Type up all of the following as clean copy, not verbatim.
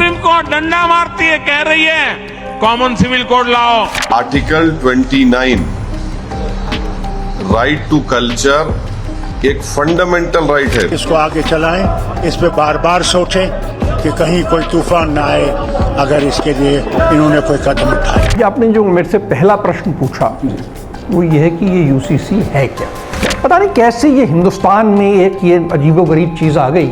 Supreme court डंडा मारती है, कह रही है कॉमन सिविल कोड लाओ। आर्टिकल 29 राइट टू कल्चर एक फंडामेंटल राइट है। इसको आगे चलाएं, इस पे बार बार सोचें कि कहीं कोई तूफान ना आए अगर इसके लिए इन्होंने कोई कदम उठाए। आपने जो मेरे से पहला प्रश्न पूछा वो ये है कि ये यूसीसी है क्या। पता नहीं कैसे ये हिंदुस्तान में एक ये अजीबोगरीब चीज़ आ गई।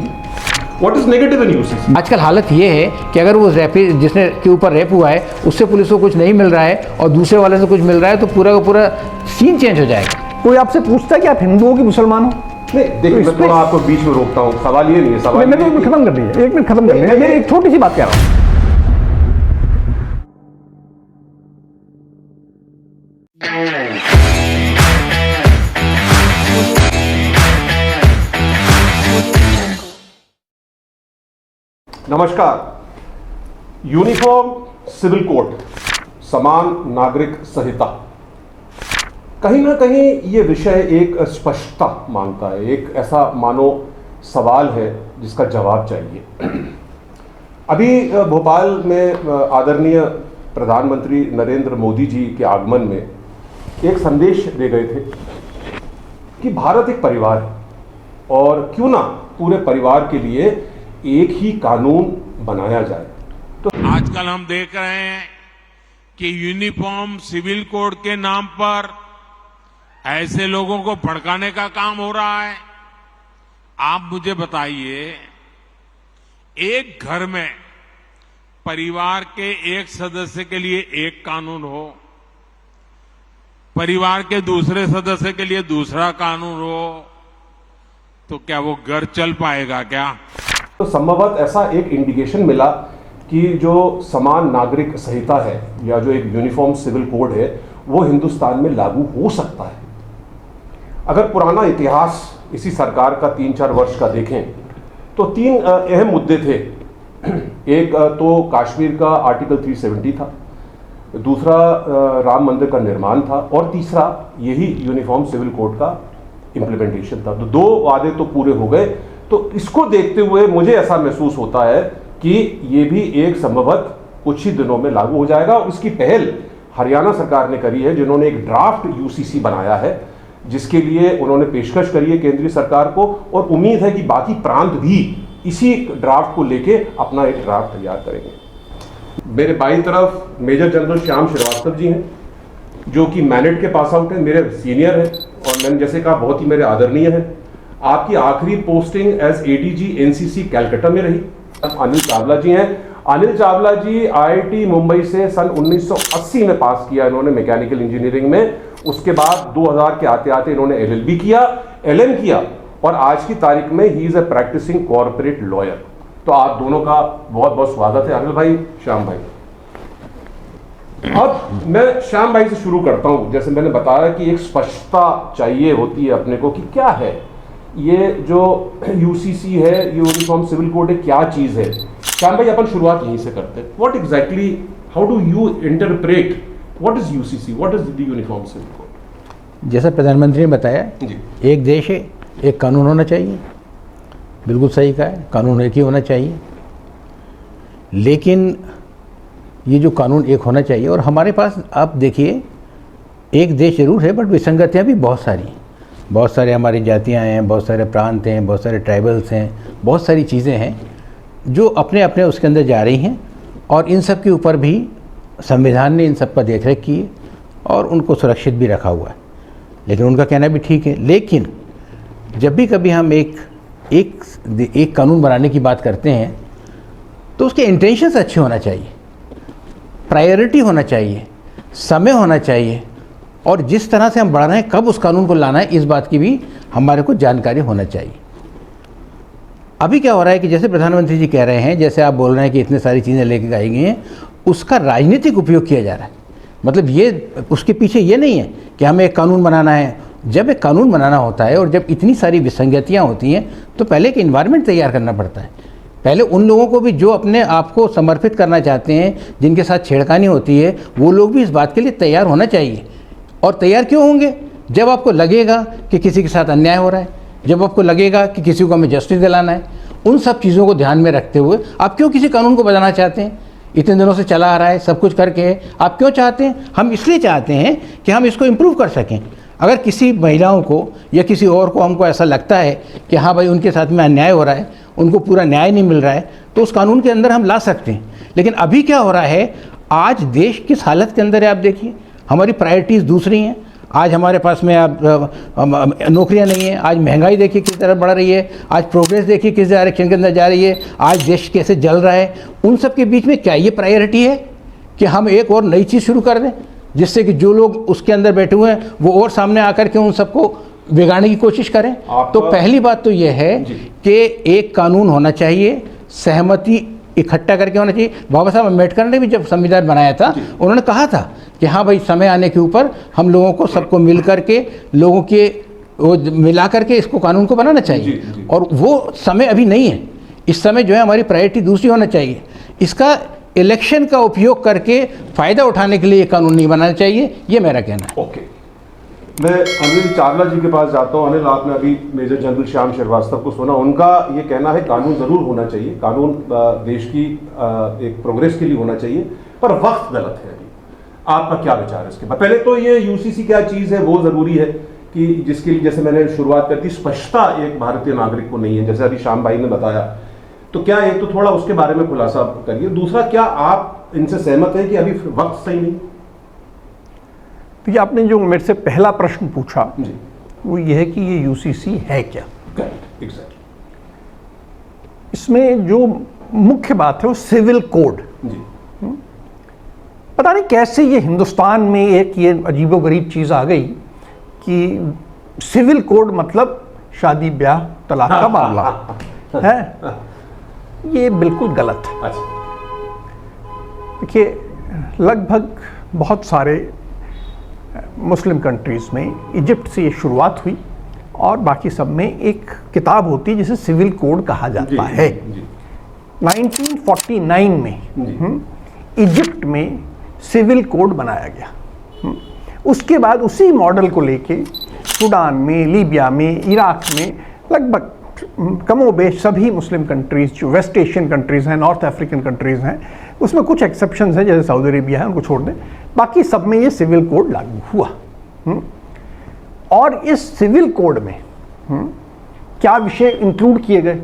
What is negative in UCC? आजकल हालत ये है कि अगर वो जिसने के ऊपर रेप हुआ है उससे पुलिस को कुछ नहीं मिल रहा है और दूसरे वाले से कुछ मिल रहा है तो पूरा का पूरा सीन चेंज हो जाएगा। कोई आपसे पूछता है कि आप हिंदू हो कि मुसलमान हो? नहीं, देखिए मैं थोड़ा आपको बीच में रोकता हूँ। सवाल ये नहीं है, सवाल मैंने तो खत्म कर दिया, 1 मिनट खत्म कर दिया। मेरी एक छोटी सी बात कह रहा हूँ। नमस्कार। यूनिफॉर्म सिविल कोड, समान नागरिक संहिता, कहीं ना कहीं ये विषय एक स्पष्टता मांगता है। एक ऐसा मानो सवाल है जिसका जवाब चाहिए। अभी भोपाल में आदरणीय प्रधानमंत्री नरेंद्र मोदी जी के आगमन में एक संदेश दे गए थे कि भारत एक परिवार है और क्यों ना पूरे परिवार के लिए एक ही कानून बनाया जाए। तो आजकल हम देख रहे हैं कि यूनिफॉर्म सिविल कोड के नाम पर ऐसे लोगों को भड़काने का काम हो रहा है। आप मुझे बताइए, एक घर में परिवार के एक सदस्य के लिए एक कानून हो, परिवार के दूसरे सदस्य के लिए दूसरा कानून हो, तो क्या वो घर चल पाएगा क्या? तो संभवतः ऐसा एक इंडिकेशन मिला कि जो समान नागरिक संहिता है या जो एक यूनिफॉर्म सिविल कोड है वो हिंदुस्तान में लागू हो सकता है। अगर पुराना इतिहास इसी सरकार का 3-4 वर्ष का देखें तो 3 अहम मुद्दे थे। एक तो कश्मीर का आर्टिकल 370 था, दूसरा राम मंदिर का निर्माण था और तीसरा यही यूनिफॉर्म सिविल कोड का इम्प्लीमेंटेशन था। तो 2 वादे तो पूरे हो गए। तो इसको देखते हुए मुझे ऐसा महसूस होता है कि ये भी एक संभवतः कुछ ही दिनों में लागू हो जाएगा। और इसकी पहल हरियाणा सरकार ने करी है, जिन्होंने एक ड्राफ्ट यूसीसी बनाया है जिसके लिए उन्होंने पेशकश करी है केंद्रीय सरकार को, और उम्मीद है कि बाकी प्रांत भी इसी ड्राफ्ट को लेके अपना एक ड्राफ्ट तैयार करेंगे। मेरे बाईं तरफ मेजर जनरल श्याम श्रीवास्तव जी हैं जो कि मैनेट के पास आउट हैं, मेरे सीनियर हैं और मैंने जैसे कहा बहुत ही मेरे आदरणीय हैं। आपकी आखिरी posting as ADG NCC Calcutta में रही। अनिल चावला जी हैं। अनिल चावला जी आईआईटी मुंबई से सन 1980 में पास किया इन्होंने मैकेनिकल इंजीनियरिंग में। उसके बाद 2000 के आते आते इन्होंने एलएलबी किया, एलएम किया और आज की तारीख में he is a practising corporate lawyer. तो आप दोनों का बहुत बहुत स्वागत है, अनिल भाई, श्याम भाई। अब मैं श्याम भाई से शुरू करता हूं। जैसे मैंने बताया कि एक स्पष्टता चाहिए होती है अपने को कि क्या है ये जो यूसीसी है, यूनिफॉर्म सिविल कोड है, क्या चीज है। श्याम भाई, अपन शुरुआत यहीं से करते हैं। What exactly, how do you interpret what is UCC, what is the uniform civil code? जैसा प्रधानमंत्री ने बताया जी, एक देश है, एक कानून होना चाहिए। बिल्कुल सही कहा है, कानून एक ही होना चाहिए। लेकिन ये जो कानून एक होना चाहिए, और हमारे पास आप देखिए एक देश जरूर है बट विसंगतियाँ भी बहुत सारी हैं। बहुत सारे हमारी जातियाँ हैं, बहुत सारे प्रांत हैं, बहुत सारे ट्राइबल्स हैं, बहुत सारी चीज़ें हैं जो अपने अपने उसके अंदर जा रही हैं। और इन सब के ऊपर भी संविधान ने इन सब का देखरेख की है और उनको सुरक्षित भी रखा हुआ है। लेकिन उनका कहना भी ठीक है। लेकिन जब भी कभी हम एक कानून बनाने की बात करते हैं तो उसके इंटेंशंस अच्छे होना चाहिए, प्रायोरिटी होना चाहिए, समय होना चाहिए, और जिस तरह से हम बढ़ा रहे हैं कब उस कानून को लाना है इस बात की भी हमारे को जानकारी होना चाहिए। अभी क्या हो रहा है कि जैसे प्रधानमंत्री जी कह रहे हैं, जैसे आप बोल रहे हैं कि इतनी सारी चीज़ें लेके आई गई हैं, उसका राजनीतिक उपयोग किया जा रहा है। मतलब ये उसके पीछे ये नहीं है कि हमें एक कानून बनाना है। जब एक कानून बनाना होता है और जब इतनी सारी विसंगतियाँ होती हैं तो पहले एक इन्वायरमेंट तैयार करना पड़ता है। पहले उन लोगों को भी जो अपने आप को समर्पित करना चाहते हैं, जिनके साथ छेड़खानी होती है, वो लोग भी इस बात के लिए तैयार होना चाहिए। और तैयार क्यों होंगे? जब आपको लगेगा कि किसी के साथ अन्याय हो रहा है, जब आपको लगेगा कि किसी को हमें जस्टिस दिलाना है, उन सब चीज़ों को ध्यान में रखते हुए आप क्यों किसी कानून को बदलना चाहते हैं? इतने दिनों से चला आ रहा है, सब कुछ करके आप क्यों चाहते हैं? हम इसलिए चाहते हैं कि हम इसको इम्प्रूव कर सकें। अगर किसी महिलाओं को या किसी और को हमको ऐसा लगता है कि हाँ भाई उनके साथ में अन्याय हो रहा है, उनको पूरा न्याय नहीं मिल रहा है, तो उस कानून के अंदर हम ला सकते हैं। लेकिन अभी क्या हो रहा है, आज देश किस हालत के अंदर है आप देखिए। हमारी प्रायोरिटीज़ दूसरी हैं। आज हमारे पास में आप नौकरियां नहीं है, आज महंगाई देखिए किस तरह बढ़ रही है, आज प्रोग्रेस देखिए किस डायरेक्शन के अंदर जा रही है, आज देश कैसे जल रहा है। उन सब के बीच में क्या ये प्रायोरिटी है कि हम एक और नई चीज़ शुरू कर दें जिससे कि जो लोग उसके अंदर बैठे हुए हैं वो और सामने आकर के उन सबको बिगाड़ने की कोशिश करें? तो पहली बात तो ये है कि एक कानून होना चाहिए, सहमति इकट्ठा करके होना चाहिए। बाबा साहब अम्बेडकर ने भी जब संविधान बनाया था उन्होंने कहा था कि हाँ भाई समय आने के ऊपर हम लोगों को सबको मिल करके लोगों के वो मिला करके इसको कानून को बनाना चाहिए। और वो समय अभी नहीं है। इस समय जो है हमारी प्रायोरिटी दूसरी होना चाहिए। इसका इलेक्शन का उपयोग करके फ़ायदा उठाने के लिए ये कानून नहीं बनाना चाहिए, ये मेरा कहना है। ओके, मैं अनिल चावला जी के पास जाता हूँ। अनिल, आपने अभी मेजर जनरल श्याम श्रीवास्तव को सुना, उनका ये कहना है कानून ज़रूर होना चाहिए, कानून देश की एक प्रोग्रेस के लिए होना चाहिए, पर वक्त गलत है। अभी आपका क्या विचार है इसके बाद? पहले तो ये यूसीसी क्या चीज़ है वो ज़रूरी है कि जिसके लिए, जैसे मैंने शुरुआत कर दी, स्पष्टता एक भारतीय नागरिक को नहीं है, जैसे अभी श्याम भाई ने बताया। तो क्या एक तो थोड़ा उसके बारे में खुलासा करिए। दूसरा, क्या आप इनसे सहमत हैं कि अभी वक्त सही नहीं? तो आपने जो मेरे से पहला प्रश्न पूछा वो ये है कि ये यूसीसी है क्या। एग्जैक्टली। इसमें जो मुख्य बात है वो सिविल कोड। पता नहीं कैसे ये हिंदुस्तान में एक ये अजीबोगरीब चीज़ आ गई कि सिविल कोड मतलब शादी ब्याह तलाक का मामला है। ये बिल्कुल गलत है। देखिए, लगभग बहुत सारे मुस्लिम कंट्रीज़ में, इजिप्ट से ये शुरुआत हुई और बाकी सब में एक किताब होती है जिसे सिविल कोड कहा जाता है। 1949 में इजिप्ट में सिविल कोड बनाया गया। उसके बाद उसी मॉडल को लेके सूडान में, लीबिया में, इराक में, लगभग कमोबेश सभी मुस्लिम कंट्रीज़, जो वेस्ट एशियन कंट्रीज़ हैं, नॉर्थ अफ्रीकन कंट्रीज़ हैं, उसमें कुछ एक्सेप्शंस हैं जैसे सऊदी अरेबिया है, उनको छोड़ दें, बाकी सब में ये सिविल कोड लागू हुआ। और इस सिविल कोड में क्या विषय इंक्लूड किए गए,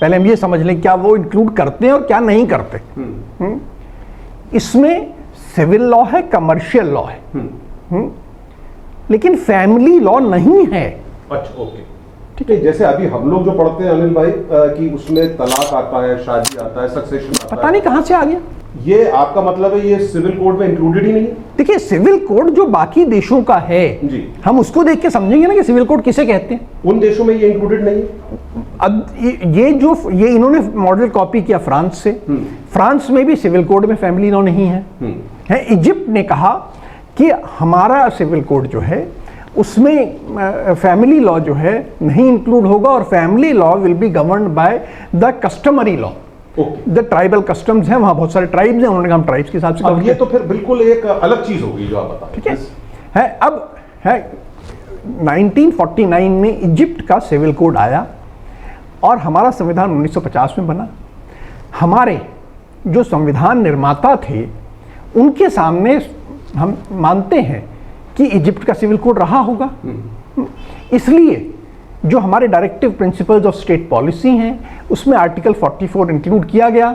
पहले हम ये समझ लें क्या वो इंक्लूड करते हैं और क्या नहीं करते। इसमें सिविल लॉ है, कमर्शियल लॉ है, लेकिन फैमिली लॉ नहीं है। अच्छा, ओके, ठीक है। जैसे अभी हम लोग जो पढ़ते हैं अनिल भाई कि उसमें तलाक आता है, शादी आता है, सक्सेशन आता है, पता नहीं कहां से आ गया। ये आपका मतलब है ये सिविल कोड में इंक्लूडेड ही नहीं है? देखिए, सिविल कोड जो बाकी देशों का है जी, हम उसको देख के समझेंगे ना कि सिविल कोड किसे कहते हैं। उन देशों में ये इंक्लूडेड नहीं है। अब ये इन्होंने मॉडल कॉपी किया फ्रांस से। फ्रांस में भी सिविल कोड में फैमिली लॉ नहीं है। इजिप्ट ने कहा कि हमारा सिविल कोड जो है उसमें फैमिली लॉ जो है नहीं इंक्लूड होगा और family law will be governed by the customary law. The tribal customs हैं, वहाँ बहुत सारे ट्राइब्स हैं, उन्होंने कहा हम ट्राइब्स के हिसाब से। अब ये तो फिर बिल्कुल एक अलग चीज़ होगी जो आप बता रहे हैं। ठीक है। अब है 1949 में इजिप्ट का सिविल कोड आया और हमारा संविधान 1950 में बना। हमारे जो संविधान निर्माता थे उनके सामने हम मानते हैं कि इजिप्ट का सिविल कोड रहा होगा। इसलिए जो हमारे directive principles of state policy हैं उसमें आर्टिकल 44 इंक्लूड किया गया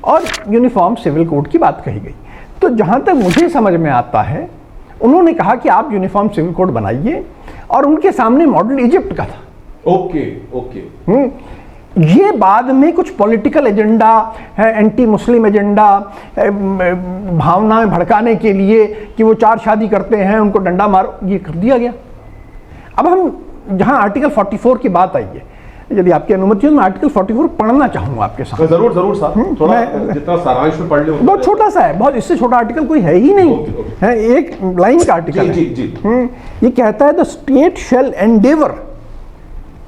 और यूनिफॉर्म सिविल कोड की बात कही गई। तो जहाँ तक मुझे समझ में आता है, उन्होंने कहा कि आप यूनिफॉर्म सिविल कोड बनाइए और उनके सामने मॉडल इजिप्ट का था। ओके। ये बाद में कुछ पॉलिटिकल एजेंडा है, एंटी मुस्लिम एजेंडा, भावनाएं भड़काने के लिए कि वो 4 शादी करते हैं, उनको डंडा मारो, ये कर दिया गया। अब हम जहां आर्टिकल 44 की बात आई है, यदि आपकी अनुमति हो मैं आर्टिकल 44 पढ़ना चाहूंगा आपके साथ। जरूर साहब, थोड़ा जितना सारांश में पढ़ ले। बहुत छोटा सा है, बहुत इससे छोटा आर्टिकल कोई है ही नहीं। है एक लाइन का आर्टिकल है। ये कहता है the state shall endeavour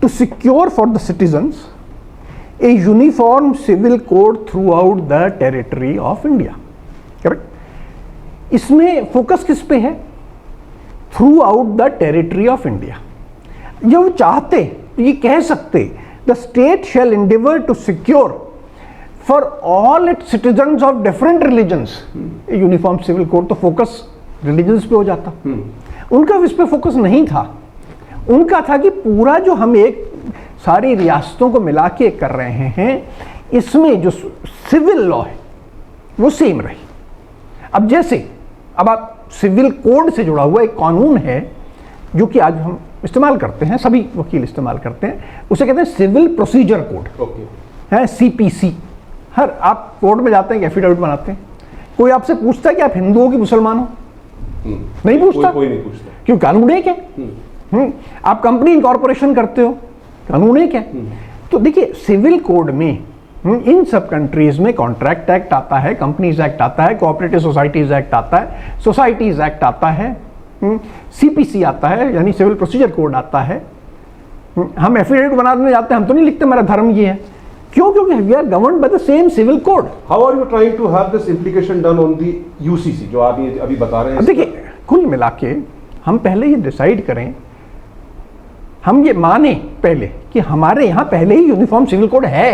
to secure for the citizens a uniform civil code throughout the territory of India. Correct. इसमें फोकस किस पे है? Throughout the territory of India. जब वो चाहते तो ये कह सकते the state shall endeavor to secure for all its citizens of different religions. Uniform civil code तो फोकस रिलीजन्स पे हो जाता, उनका इस पे फोकस नहीं था। उनका था कि पूरा जो हम एक सारी रियासतों को मिला के कर रहे हैं, इसमें जो सिविल लॉ है वो सेम रही। अब जैसे अब आप सिविल कोड से जुड़ा हुआ एक कानून है जो कि आज हम इस्तेमाल करते हैं, सभी वकील इस्तेमाल करते हैं, उसे कहते हैं सिविल प्रोसीजर कोड, है सीपीसी। हर आप कोर्ट में जाते हैं, एफिडेविट बनाते हैं, कोई आपसे पूछता है कि आप हिंदू हो कि मुसलमान हो? नहीं पूछता, कोई नहीं पूछता, क्यों? कानून एक है। आप कंपनी इनकॉर्पोरेशन करते हो, कानून एक है। तो देखिए सिविल कोड में इन सब कंट्रीज में कॉन्ट्रैक्ट एक्ट आता है, कंपनीज एक्ट आता है, कोऑपरेटिव सोसाइटीज एक्ट आता है, सोसाइटीज एक्ट आता है, सीपीसी आता है यानी सिविल प्रोसीजर कोड आता है। हम एफिडेविट बनाने जाते हैं, हम तो नहीं लिखते मेरा धर्म ये है, क्यों? क्योंकि we are governed by the same civil code. How are you trying to have this implication done on the UCC जो आप ये अभी बता रहे हैं? देखिए कुल मिला के हम पहले ये डिसाइड करें, हम ये माने पहले कि हमारे यहां पहले ही यूनिफॉर्म सिविल कोड है,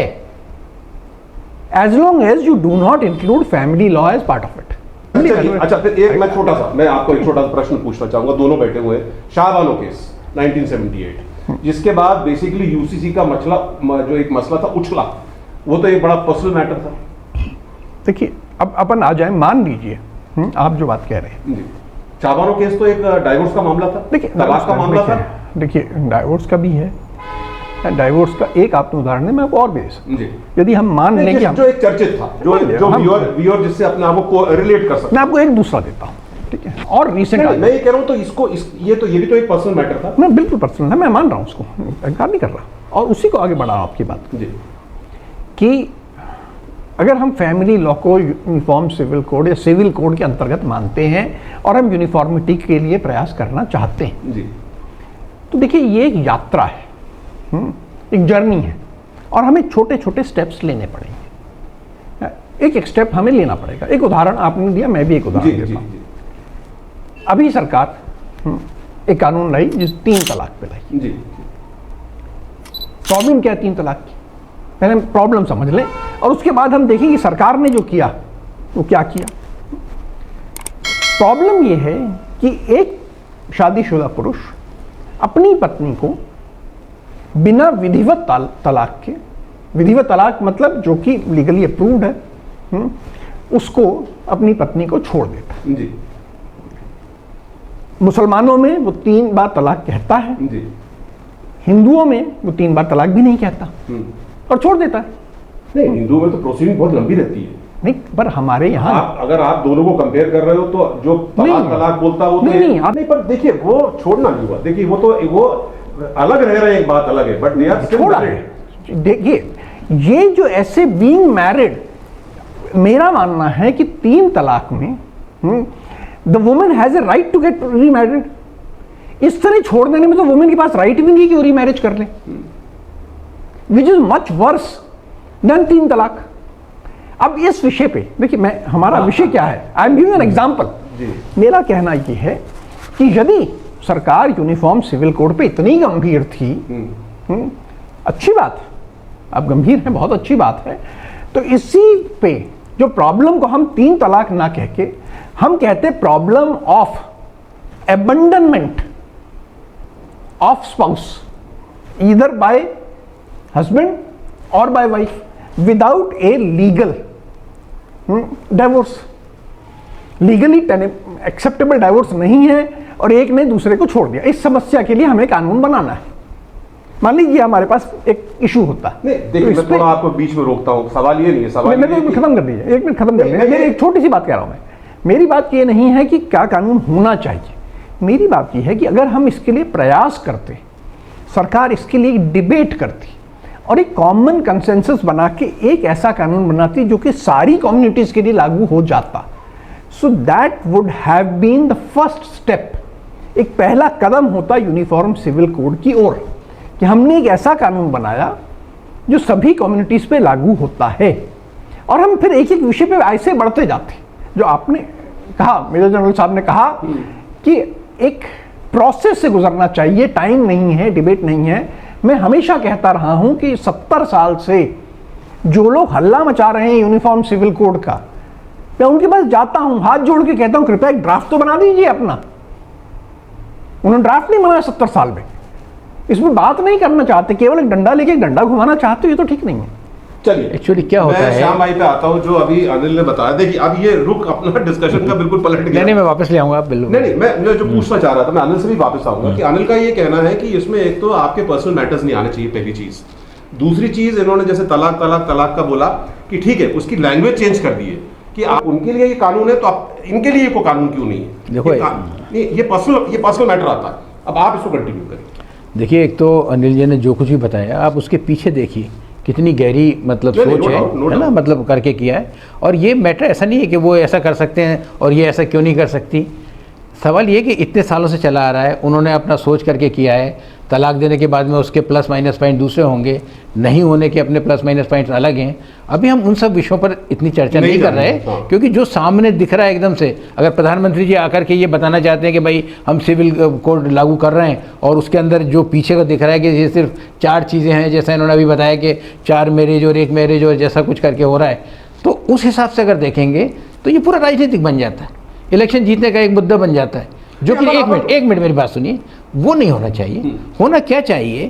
as long as you do not include family law as part of it. अच्छा फिर एक मैं आपको एक छोटा सा प्रश्न पूछना चाहूंगा, दोनों बैठे हुए हैं। शाहबानो केस 1978, जिसके बाद बेसिकली यूसीसी का जो एक मसला था उछला, वो तो एक बड़ा पर्सनल मैटर था। देखिए अब अपन आ जाए, मान लीजिए आप जो बात कह रहे हैं जी, शाहबानो केस तो एक डाइवोर्स का मामला था, देखिए तलाक का मामला था। देखिए डाइवोर्स का भी है, डाइवोर्स का एक आपने उदाहरण है, मैं आपको और भी दे सकता हूं। यदि हम मान लें कि जो एक चर्चित था, जो व्यूअर जिससे अपने आप को रिलेट कर सकते, मैं आपको एक दूसरा देता हूं, ठीक है? और रिसेंट मैं ये कह रहा हूं तो ये भी तो एक पर्सनल मैटर था। मैं बिल्कुल पर्सनल है, मैं मान रहा हूं उसको, इनकार नहीं कर रहा, और उसी को आगे बढ़ा रहा हूं आपकी बात जी, कि अगर हम फैमिली लॉ को यूनिफॉर्म सिविल कोड या सिविल कोड के अंतर्गत मानते हैं और हम यूनिफॉर्मिटी के लिए प्रयास करना चाहते हैं जी, तो देखिए ये एक यात्रा है, एक जर्नी है, और हमें छोटे छोटे स्टेप्स लेने पड़ेंगे। एक स्टेप हमें लेना पड़ेगा। एक उदाहरण आपने दिया, मैं भी एक उदाहरण देता हूं। अभी सरकार एक कानून लाई जिस 3 तलाक पे लाई। जी, प्रॉब्लम क्या है 3 तलाक की? पहले प्रॉब्लम समझ लें और उसके बाद हम देखें कि सरकार ने जो किया वो क्या किया। प्रॉब्लम ये है कि एक शादीशुदा पुरुष अपनी पत्नी को बिना विधिवत तलाक के, विधिवत तलाक मतलब जो कि लीगली अप्रूव्ड है, उसको अपनी पत्नी को छोड़ देता है। जी, मुसलमानों में वो 3 बार तलाक कहता है, जी, हिंदुओं में वो 3 बार तलाक भी नहीं कहता और छोड़ देता है। नहीं, हिंदुओं में तो प्रोसीडिंग बहुत लंबी रहती है। नहीं, पर हमारे यहाँ अगर आप दोनों को कंपेयर कर रहे हो तो जो तलाक बोलता है वो नहीं, पर देखिए वो छोड़ना नहीं हुआ। देखिए वो अलग रह रहे हैं, एक बात अलग है, बट छोड़ा है। देखिए ये जो ऐसे बीइंग मैरिड, मेरा मानना है कि 3 तलाक में the woman has a right to get remarried. इस तरह छोड़ देने में तो वुमेन के पास राइट भी नहीं कि वो रीमैरिज कर ले, which is much worse than 3 तलाक। अब इस विषय पे देखिए, मैं हमारा विषय क्या है, I am giving an example. मेरा कहना ये है कि यदि सरकार यूनिफॉर्म सिविल कोड पे इतनी गंभीर थी, अच्छी बात है, अब गंभीर है, बहुत अच्छी बात है, तो इसी पे जो प्रॉब्लम को हम 3 तलाक ना कह के हम कहते problem of abandonment of spouse either by husband और by wife without a legal divorce. Legally acceptable divorce नहीं है और एक ने दूसरे को छोड़ दिया। इस समस्या के लिए हमें कानून बनाना है। मान लीजिए हमारे पास एक इशू होता है। नहीं, देखिए मैं थोड़ा आपको बीच में रोकता हूं, सवाल ये नहीं है, सवाल मैं खत्म कर दीजिए, 1 मिनट खत्म कर लीजिए। मेरी एक छोटी सी बात कह रहा हूं मैं। मेरी बात ये नहीं है कि क्या कानून होना चाहिए, मेरी बात ये है कि अगर हम इसके लिए प्रयास करते, सरकार इसके लिए डिबेट करती और एक कॉमन कंसेंसस बना के एक ऐसा कानून बनाती जो कि सारी कम्युनिटीज के लिए लागू हो जाता, so that would have been the first step. एक पहला कदम होता यूनिफॉर्म सिविल कोड की ओर कि हमने एक ऐसा कानून बनाया जो सभी कम्युनिटीज पे लागू होता है, और हम फिर एक एक विषय पे ऐसे बढ़ते जाते। जो आपने कहा, मेजर जनरल साहब ने कहा कि एक प्रोसेस से गुजरना चाहिए, टाइम नहीं है, डिबेट नहीं है, मैं हमेशा कहता रहा हूं कि 70 साल से जो लोग हल्ला मचा रहे हैं यूनिफॉर्म सिविल कोड का, मैं उनके पास जाता हूं, हाथ जोड़ के कहता हूं कृपया एक ड्राफ्ट तो बना दीजिए अपना। उन्होंने ड्राफ्ट नहीं बनाया 70 साल में, इसमें बात नहीं करना चाहते, केवल एक डंडा लेके एक डंडा घुमाना चाहते हो, ये तो ठीक नहीं है। चलिए एक्चुअली क्या होता मैं है, श्याम भाई पे आता हूं, जो अभी अनिल ने बताया। देखिए अब ये रुक अपना डिस्कशन का बिल्कुल पलट गया। नहीं मैं वापस ले आऊंगा आप बिल्कुल। नहीं मैं जो पूछना चाह रहा था, मैं अनिल से भी वापस आऊंगा कि अनिल का ये कहना है कि इसमें एक तो आपके पर्सनल मैटर्स नहीं आने चाहिए, पहली चीज। दूसरी चीज, इन्होंने जैसे तलाक तलाक तलाक का बोला कि ठीक है, उसकी लैंग्वेज चेंज कर दी है कि आप उनके लिए ये कानून है तो आप इनके लिए कोई कानून क्यों नहीं है। देखो ये पर्सनल मैटर आता है। अब आप इसको कंटिन्यू करें। देखिए, एक तो अनिल जी ने जो कुछ भी बताया, आप उसके पीछे देखिए कितनी गहरी मतलब सोच है ना, मतलब करके किया है। और ये मैटर ऐसा नहीं है कि वो ऐसा कर सकते हैं और ये ऐसा क्यों नहीं कर सकती। सवाल ये कि इतने सालों से चला आ रहा है, उन्होंने अपना सोच करके किया है। तलाक देने के बाद में उसके प्लस माइनस पॉइंट दूसरे होंगे, नहीं होने के अपने प्लस माइनस पॉइंट अलग हैं। अभी हम उन सब विषयों पर इतनी चर्चा नहीं कर रहे, क्योंकि जो सामने दिख रहा है एकदम से, अगर प्रधानमंत्री जी आकर के ये बताना चाहते हैं कि भाई हम सिविल कोड लागू कर रहे हैं, और उसके अंदर जो पीछे का दिख रहा है कि ये सिर्फ 4 चीज़ें हैं, जैसा इन्होंने अभी बताया कि 4 मैरिज और 1 मैरिज और जैसा कुछ करके हो रहा है, तो उस हिसाब से अगर देखेंगे तो ये पूरा राजनीतिक बन जाता है, इलेक्शन जीतने का एक मुद्दा बन जाता है। जो कि एक मिनट मेरी बात सुनिए, वो नहीं होना चाहिए। होना क्या चाहिए,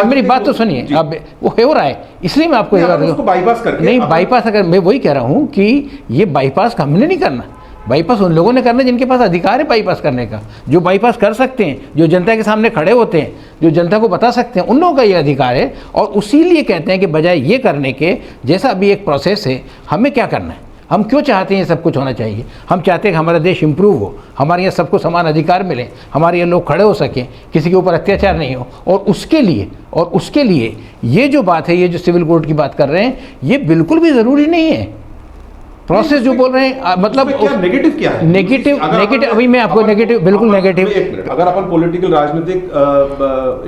मेरी बात तो सुनिए। अब वो हो रहा है, इसलिए मैं आपको बाईपास करके नहीं, बाईपास अगर मैं वही कह रहा हूँ कि ये बाईपास हमने नहीं करना, बाईपास उन लोगों ने करना जिनके पास अधिकार है बाईपास करने का, जो बाईपास कर सकते हैं, जो जनता के सामने खड़े होते हैं, जो जनता को बता सकते हैं, उन लोगों का ये अधिकार है। और उसी लिए कहते हैं कि बजाय ये करने के, जैसा अभी एक प्रोसेस है, हमें क्या करना है, हम क्यों चाहते हैं ये सब कुछ होना चाहिए। हम चाहते हैं कि हमारा देश इंप्रूव हो, हमारे यहाँ सबको समान अधिकार मिले, हमारे यहाँ लोग खड़े हो सकें, किसी के ऊपर अत्याचार नहीं हो। और उसके लिए ये जो बात है, ये जो सिविल कोड की बात कर रहे हैं, ये बिल्कुल भी ज़रूरी नहीं है। प्रोसेस जो बोल रहे हैं, मतलब नेगेटिव क्या है? नेगेटिव अभी मैं आपको नेगेटिव, बिल्कुल नेगेटिव। अगर अपन पॉलिटिकल राजनीतिक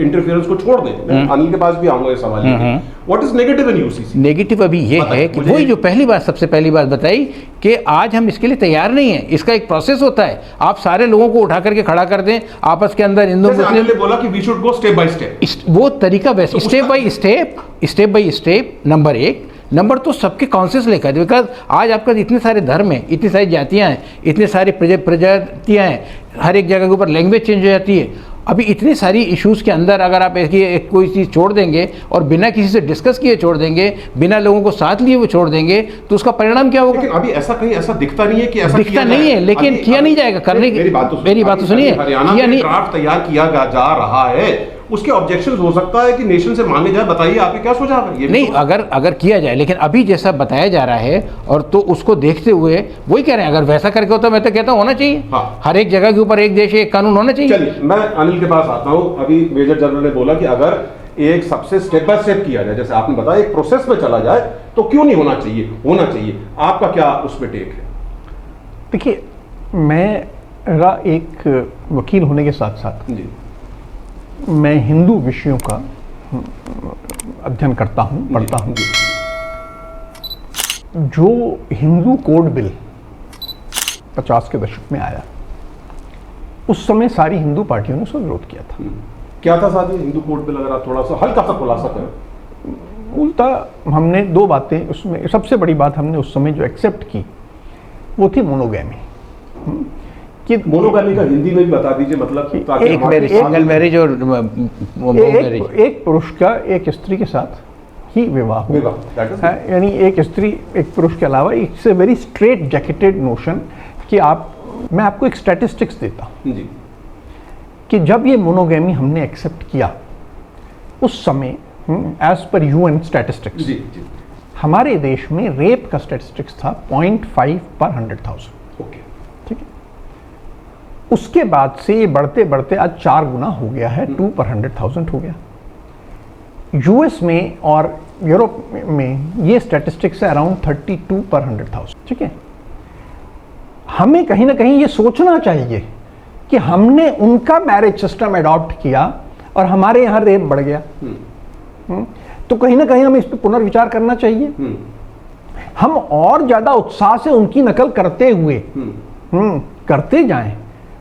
इंटरफेरेंस को छोड़ दें, अनिल के पास भी आऊंगा इस सवाल में, what is negative in UCC? Negative अभी ये है कि वही जो सबसे पहली बात बताई कि आज हम इसके लिए तैयार नहीं है। इसका एक प्रोसेस होता है, आप सारे लोगों को उठा करके खड़ा कर दें आपस के अंदर, हिंदू मुस्लिम ने बोला कि we should go step by step, वो तरीका best, step by step. Number 1, number 2 सबके कॉन्सेंस लेकर, बिकॉज आज आपका इतने सारे धर्म हैं, इतनी सारी जातियां हैं, इतने सारी प्रजातियां हैं, हर एक जगह के ऊपर लैंग्वेज चेंज हो जाती है। अभी इतनी सारी इश्यूज़ के अंदर अगर आप कोई चीज़ छोड़ देंगे और बिना किसी से डिस्कस किए छोड़ देंगे, बिना लोगों को साथ लिए वो छोड़ देंगे, तो उसका परिणाम क्या होगा? लेकिन अभी ऐसा दिखता नहीं है कि ऐसा दिखता नहीं है, लेकिन किया नहीं जाएगा करने की। मेरी बात तो सुनिए, हरियाणा में ड्राफ्ट तैयार किया जा रहा है, उसके ऑब्जेक्शंस हो सकता है कि नेशन से मांगे जाए। बताइए आपके क्या सुझाव है? ये नहीं, अगर किया जाए, लेकिन अभी जैसा बताया जा रहा है, और तो उसको देखते हुए वही कह रहे हैं, अगर वैसा करके होता मैं तो कहता हूँ होना चाहिए। हाँ। हर एक जगह के ऊपर एक देश एक कानून होना चाहिए। चलिए मैं अनिल के पास आता हूँ। अभी मेजर जनरल ने बोला कि अगर एक सबसे स्टेप बाय स्टेप किया जाए, जैसे आपने बताया, एक प्रोसेस में चला जाए, तो क्यों नहीं होना चाहिए? होना चाहिए। आपका क्या उसमें टेक है? देखिए, मेरा एक वकील होने के साथ साथ जी, मैं हिंदू विषयों का अध्ययन करता हूँ, पढ़ता हूँ। जो हिंदू कोड बिल 50 के दशक में आया, उस समय सारी हिंदू पार्टियों ने उसका विरोध किया था। क्या था साथी हिंदू कोड बिल? अगर आप थोड़ा सा हल्का सा खुलासा करें। उल्टा हमने 2 बातें उसमें, सबसे बड़ी बात हमने उस समय जो एक्सेप्ट की वो थी मोनोगैमी। कि मोनोगैमी का हिंदी में भी बता दीजिए, मतलब सिंगल मैरिज और एक पुरुष का एक स्त्री के साथ ही विवाह होगा, यानी एक स्त्री एक पुरुष के अलावा। It's a very straight jacketed notion कि मैं आपको एक स्टैटिस्टिक्स देता हूँ जी, कि जब ये मोनोगैमी हमने एक्सेप्ट किया, उस समय एज पर यूएन स्टैटिस्टिक्स जी, जी, हमारे देश में रेप का स्टैटिस्टिक्स था 0.5 पर 100,000। ओके, ठीक है। उसके बाद से ये बढ़ते बढ़ते आज 4 गुना हो गया है, 2 पर 100,000 हो गया। यूएस में और यूरोप में ये स्टैटिस्टिक्स है अराउंड 32 पर 100,000। ठीक है। हमें कहीं ना कहीं ये सोचना चाहिए कि हमने उनका मैरिज सिस्टम अडॉप्ट किया और हमारे यहाँ रेप बढ़ गया। तो कहीं ना कहीं हमें इस पर पुनर्विचार करना चाहिए। हम और ज्यादा उत्साह से उनकी नकल करते हुए करते जाएं।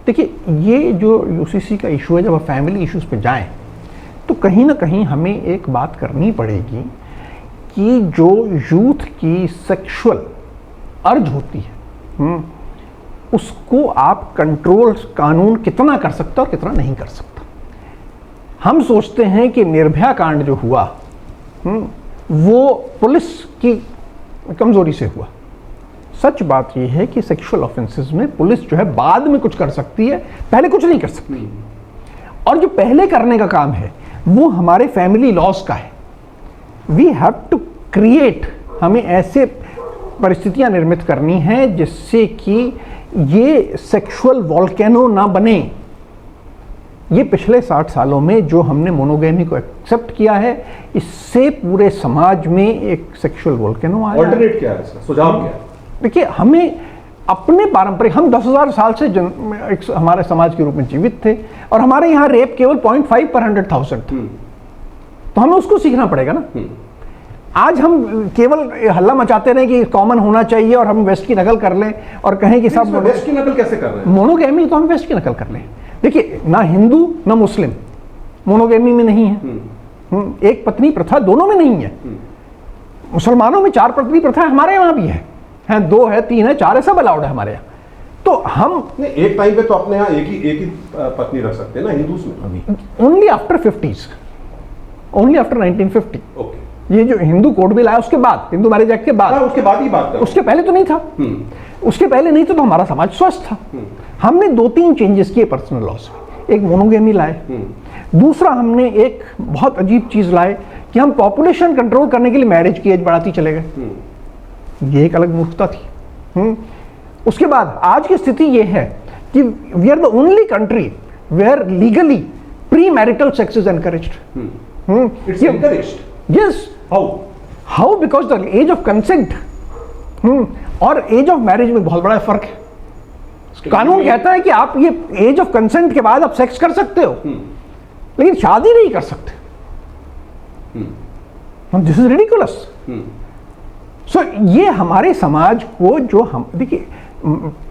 देखिए, ये जो यूसीसी का इशू है, जब आप फैमिली इश्यूज पे जाएं तो कहीं ना कहीं हमें एक बात करनी पड़ेगी कि जो यूथ की सेक्सुअल अर्ज होती है उसको आप कंट्रोल कानून कितना कर सकता और कितना नहीं कर सकता। हम सोचते हैं कि निर्भया कांड जो हुआ वो पुलिस की कमजोरी से हुआ। सच बात यह है कि सेक्सुअल ऑफेंसेस में पुलिस जो है बाद में कुछ कर सकती है, पहले कुछ नहीं कर सकती। और जो पहले करने का काम है वो हमारे फैमिली लॉज का है। वी हैव टू क्रिएट, हमें ऐसे परिस्थितियां निर्मित करनी है जिससे कि ये सेक्सुअल वॉल्केनो ना बने। ये पिछले 60 सालों में जो हमने मोनोगेमी को एक्सेप्ट किया है, इससे पूरे समाज में एक सेक्सुअल वॉल्केनो आया। ऑल्टरनेट क्या है इसका, सुझाव क्या है? देखिए, हमें अपने पारंपरिक, हम 10,000 साल से एक हमारे समाज के रूप में जीवित थे और हमारे यहाँ रेप केवल 0.5 पर 100,000 था। तो हमें उसको सीखना पड़ेगा ना। आज हम केवल हल्ला मचाते रहे कि कॉमन होना चाहिए और हम वेस्ट की नकल कर लें और कहें कि सब वेस्ट की नकल कैसे कर रहे हैं? मोनोगेमी तो हम वेस्ट की नकल कर लें। देखिए, ना हिंदू ना मुस्लिम मोनोगेमी में नहीं है। एक पत्नी प्रथा दोनों में नहीं है। मुसलमानों में 4 पत्नी प्रथा है, हमारे यहाँ भी है, 2 है, 3 है, 4 है, सब अलाउड है हमारे यहाँ। तो हम एक टाइम पे तो अपने यहाँ एक ही पत्नी रख सकते हैं ना हिंदूज में? Only after 50s, only after 1950। Okay, ये जो हिंदू कोड बिल आया उसके बाद, हिंदू मैरिज एक्ट के बाद, उसके बाद ही बात कर, उसके पहले तो नहीं था। उसके पहले नहीं तो हमारा समाज स्वस्थ था। हमने 2-3 चेंजेस किए पर्सनल लॉस में। एक मोनोगेमी लाए, दूसरा हमने एक बहुत अजीब चीज लाए कि हम पॉपुलेशन कंट्रोल करने के लिए मैरिज की एज बढ़ाती चले गए। ये एक अलग मूर्खता थी। उसके बाद आज की स्थिति ये है कि we are the only country where legally premarital sex is encouraged. It's encouraged? Yes. How? Because the age of consent और एज ऑफ मैरिज में बहुत बड़ा फर्क है। कानून कहता है कि आप ये एज ऑफ कंसेंट के बाद आप सेक्स कर सकते हो, लेकिन शादी नहीं कर सकते। This is ridiculous. सो ये हमारे समाज को, जो हम देखिए,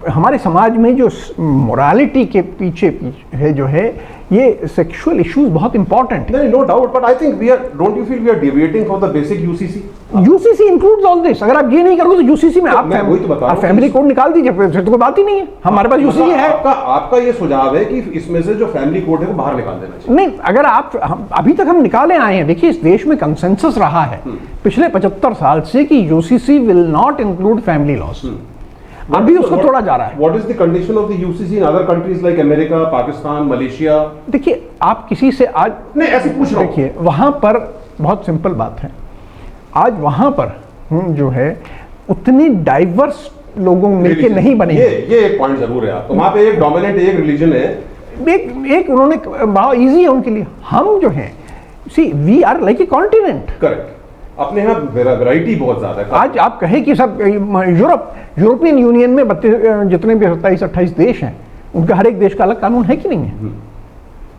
हमारे समाज में जो मोरालिटी के पीछे है जो है, ये सेक्सुअल इश्यूज बहुत इंपॉर्टेंट है। No doubt, but I think we are, don't you feel we are deviating from the basic UCC? UCC includes all this. अगर आप ये नहीं करोगे तो यूसीसी में आप फैमिली कोड निकाल दीजिए, फिर तो कोई बात ही नहीं है। हमारे पास यूसीसी है। आपका ये सुझाव है कि इसमें से जो फैमिली कोड है वो बाहर निकाल देना चाहिए? नहीं, अगर आप अभी तक हम निकाले आए हैं। देखिए, इस देश में कंसेंसस रहा है पिछले 75 साल से कि UCC will not include family loss. अभी उसको तोड़ा जा रहा है। What is the condition of the UCC in other countries like America, Pakistan, Malaysia? देखिए, आप किसी से आज नहीं, ऐसे पूछ रहा हूं। देखिए, वहां पर बहुत सिंपल बात है। आज वहां पर जो है उतने डाइवर्स लोगों मिलके नहीं बने। ये एक पॉइंट जरूर है। तो वहां पे एक डोमिनेंट एक रिलीजन है, एक उन्होंने बड़ा इजी है उनके लिए। हम जो है, see we are like a continent. Correct. अपने यहाँ वैरायटी बहुत ज्यादा है। आज आप कहें कि सब यूरोपियन यूनियन में जितने भी 27-28 देश हैं, उनका हर एक देश का अलग कानून है कि नहीं है?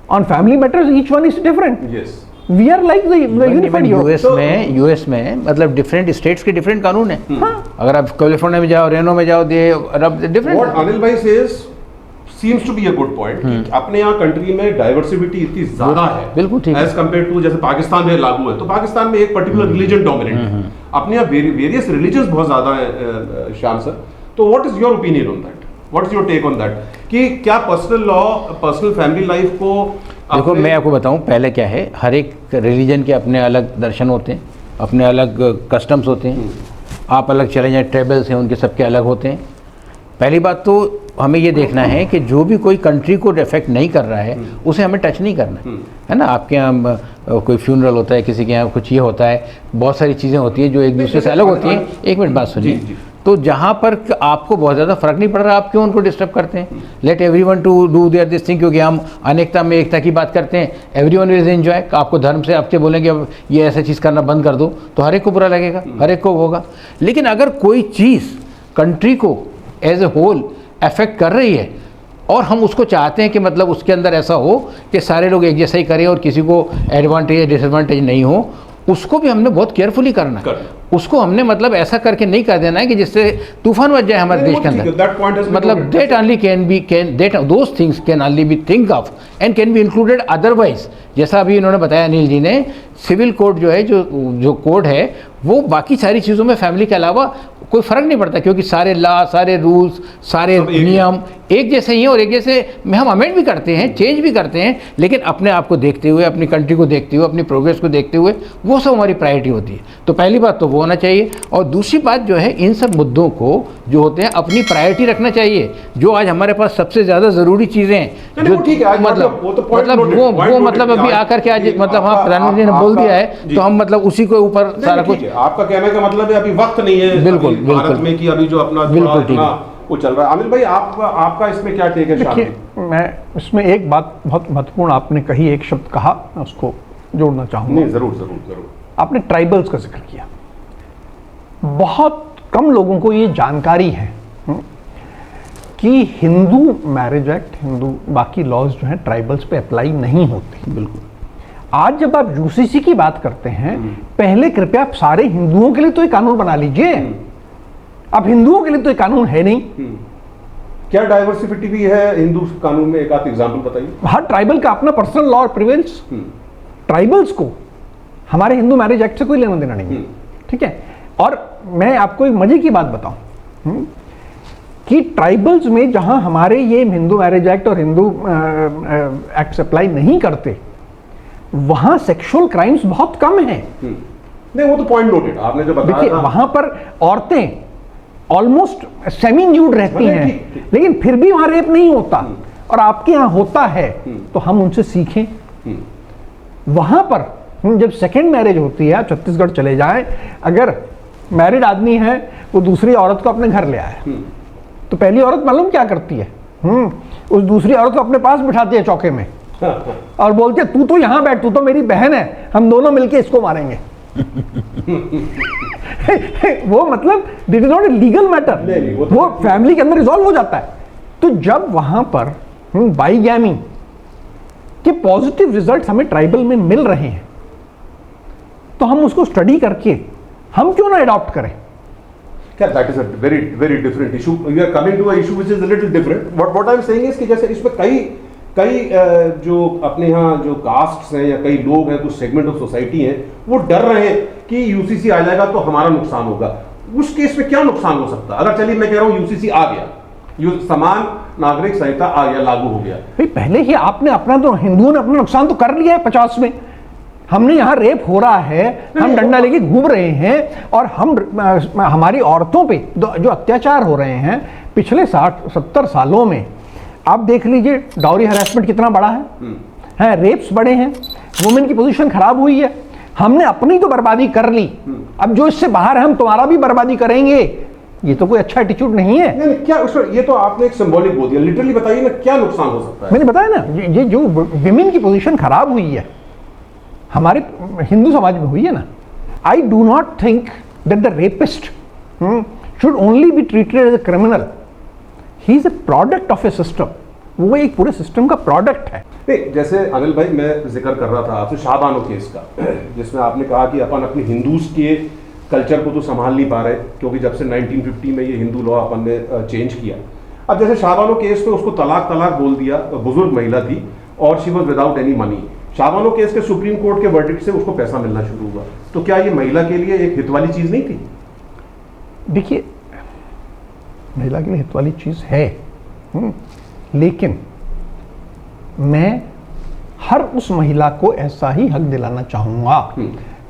On family matters each one is different. Yes, we are like the unified US में मतलब डिफरेंट स्टेट्स के डिफरेंट कानून है। अगर आप कैलिफोर्निया में जाओ, रेनो में जाओ, दे डिफरेंट। व्हाट अनिल भाई says seems to be a good point कि अपने यहाँ कंट्री में डाइवर्सिटी इतनी ज्यादा है, बिल्कुल ठीक है, एज कम्पेयर टू जैसे पाकिस्तान में लागू है। तो पाकिस्तान में एक पर्टिकुलर रिलीजन डोमिनेंट है, अपने यहाँ वेरियस रिलीजन्स बहुत ज्यादा है। श्याम सर, तो what is your opinion on that? What is your take on that कि क्या personal law, personal family life को? देखो, मैं आपको बताऊं, पहले क्या है, हर एक रिलीजन के अपने अलग दर्शन होते हैं, अपने अलग कस्टम्स होते हैं। आप अलग चले जाएं, ट्राइबल्स हैं, उनके सबके अलग होते हैं। पहली बात तो हमें ये देखना है कि जो भी कोई कंट्री को इफेक्ट नहीं कर रहा है उसे हमें टच नहीं करना है ना। आपके यहाँ कोई फ्यूनरल होता है, किसी के यहाँ कुछ ये होता है, बहुत सारी चीज़ें होती हैं जो एक दूसरे से अलग होती हैं। एक मिनट बात सुनिए। तो जहाँ पर आपको बहुत ज़्यादा फर्क नहीं पड़ रहा, आप क्यों उनको डिस्टर्ब करते हैं? Let everyone to do their this thing, क्योंकि हम अनेकता में एकता की बात करते हैं। Everyone will enjoy. आपको धर्म से आपसे बोलेंगे अब ये ऐसा चीज़ करना बंद कर दो, तो हर एक को बुरा लगेगा, हर एक को होगा। लेकिन अगर कोई चीज़ कंट्री को एज ए होल अफेक्ट कर रही है और हम उसको चाहते हैं कि मतलब उसके अंदर ऐसा हो कि सारे लोग एक जैसा ही करें और किसी को एडवांटेज या डिसएडवांटेज नहीं हो, उसको भी हमने बहुत केयरफुली करना है। उसको हमने मतलब ऐसा करके नहीं कर देना है कि जिससे तूफान बच जाए हमारे देश के अंदर। मतलब that only those things can only B think of and can be included otherwise. जैसा अभी इन्होंने बताया अनिल जी ने, सिविल कोड जो है, जो कोड है, वो बाकी सारी चीज़ों में फैमिली के अलावा कोई फ़र्क नहीं पड़ता, क्योंकि सारे लॉ, सारे रूल्स, सारे नियम एक जैसे ही हैं और एक जैसे में हम अमेंड भी करते हैं, चेंज भी करते हैं, लेकिन अपने आप को देखते हुए, अपनी कंट्री को देखते हुए, अपनी प्रोग्रेस को देखते हुए, वो सब हमारी प्रायोरिटी होती है। तो पहली बात तो वो होना चाहिए, और दूसरी बात जो है, इन सब मुद्दों को जो होते हैं अपनी प्रायोरिटी रखना चाहिए। जो आज हमारे पास सबसे ज़्यादा ज़रूरी चीज़ें हैं, जो मतलब वो मतलब अभी आकर के आज मतलब हाँ प्रधानमंत्री ने बोल दिया है, तो हम मतलब उसी के ऊपर सारा कुछ। आपका कहने का मतलब है अभी वक्त नहीं है बिल्कुल भारत में कि अभी जो अपना बिल्कुल ठीक है वो चल रहा है। आमिर भाई, आपका इसमें क्या टेक है? देखिए, मैं इसमें एक बात बहुत महत्वपूर्ण आपने कही, एक शब्द कहा, मैं उसको जोड़ना चाहूँगा। नहीं, जरूर। आपने ट्राइबल्स का जिक्र किया। बहुत कम लोगों को ये जानकारी है कि हिंदू मैरिज एक्ट, हिंदू बाकी लॉज जो हैं ट्राइबल्स पे अप्लाई नहीं होते। बिल्कुल। आज जब आप यूसीसी की बात करते हैं, पहले कृपया आप सारे हिंदुओं के लिए तो ये कानून बना लीजिए। अब हिंदुओं के लिए तो ये कानून है नहीं। क्या डाइवर्सिटी भी है हिंदू कानून में? एक आध एग्जांपल बताइए। हर ट्राइबल का अपना पर्सनल लॉ प्रिवेल्स। ट्राइबल्स को हमारे हिंदू मैरिज एक्ट से कोई लेना देना नहीं है, ठीक है। और मैं आपको एक मजे की बात बताऊं कि ट्राइबल्स में जहां हमारे ये हिंदू मैरिज एक्ट और हिंदू एक्ट अप्लाई नहीं करते, वहां सेक्सुअल क्राइम्स बहुत कम हैं। नहीं, वो तो पॉइंट नोटेड आपने जो बताया। देखिए, वहां पर औरतें ऑलमोस्ट सेमी न्यूड रहती हैं, लेकिन फिर भी वहां रेप नहीं होता, और आपके यहां होता है, तो हम उनसे सीखें। वहां पर जब सेकेंड मैरिज होती है, आप छत्तीसगढ़ चले जाएं, अगर मैरिड आदमी है, वो दूसरी औरत को अपने घर ले आया, तो पहली औरत मालूम क्या करती है? उस दूसरी औरत को अपने पास बिठाती है चौके में और बोलती है, तू तो यहां बैठ, तू तो मेरी बहन है, हम दोनों मिलके इसको मारेंगे। वो मतलब this is not a legal matter, वो फैमिली के अंदर रिजॉल्व हो जाता है। तो जब वहां पर बाईगैमी के पॉजिटिव रिजल्ट्स हमें ट्राइबल में मिल रहे हैं, तो हम उसको स्टडी करके हम क्यों ना अडॉप्ट करें? That is a very different issue. We are coming to a issue which is a little different. What I am saying is कि जैसे इसमें कई जो अपने यहाँ जो कास्ट्स हैं या कई लोग हैं, कुछ सेगमेंट ऑफ सोसाइटी हैं, वो डर रहे हैं कि यूसीसी आ जाएगा तो हमारा नुकसान होगा। उस केस में क्या नुकसान हो सकता है? अगर चलिए मैं कह रहा हूँ यूसीसी आ गया, समान नागरिक संहिता आ गया, लागू हो गया, भाई पहले ही आपने अपना, तो हिंदुओं ने अपना नुकसान तो कर लिया है 50 में। हमने यहाँ रेप हो रहा है, हम डंडा लेके घूम रहे हैं, और हमारी औरतों पे जो अत्याचार हो रहे हैं पिछले 60-70 सालों में, आप देख लीजिए डाउरी हरासमेंट कितना बड़ा है, रेप्स बड़े हैं, वुमेन की पोजीशन खराब हुई है। हमने अपनी तो बर्बादी कर ली, अब जो इससे बाहर है हम तुम्हारा भी बर्बादी करेंगे। ये तो कोई अच्छा एटीट्यूड नहीं है। नहीं, क्या ये तो आपने एक सिंबॉलिक बोल दिया, लिटरली बताइए ना क्या नुकसान हो सकता है? मैंने बताया ना, ये जो विमेन की पोजीशन खराब हुई है हमारे हिंदू समाज में हुई है ना। I do not think that the rapist should only be treated as a criminal. He is a product of a system, वो एक पूरे सिस्टम का प्रोडक्ट है। नहीं, जैसे अनिल भाई मैं जिक्र कर रहा था आपसे शाहबानो केस का, जिसमें आपने कहा कि अपन अपने हिंदूज के कल्चर को तो संभाल नहीं पा रहे, क्योंकि जब से 1950 में ये हिंदू लॉ अपन ने चेंज किया। अब जैसे शाहबानो केस में उसको तलाक बोल दिया, बुजुर्ग महिला थी और she was without any money. Shah Bano case के सुप्रीम कोर्ट के वर्डिक्ट से उसको पैसा मिलना शुरू हुआ, तो क्या ये महिला के लिए एक हित वाली चीज नहीं थी? देखिए, महिला के लिए हित वाली चीज है, लेकिन मैं हर उस महिला को ऐसा ही हक दिलाना चाहूंगा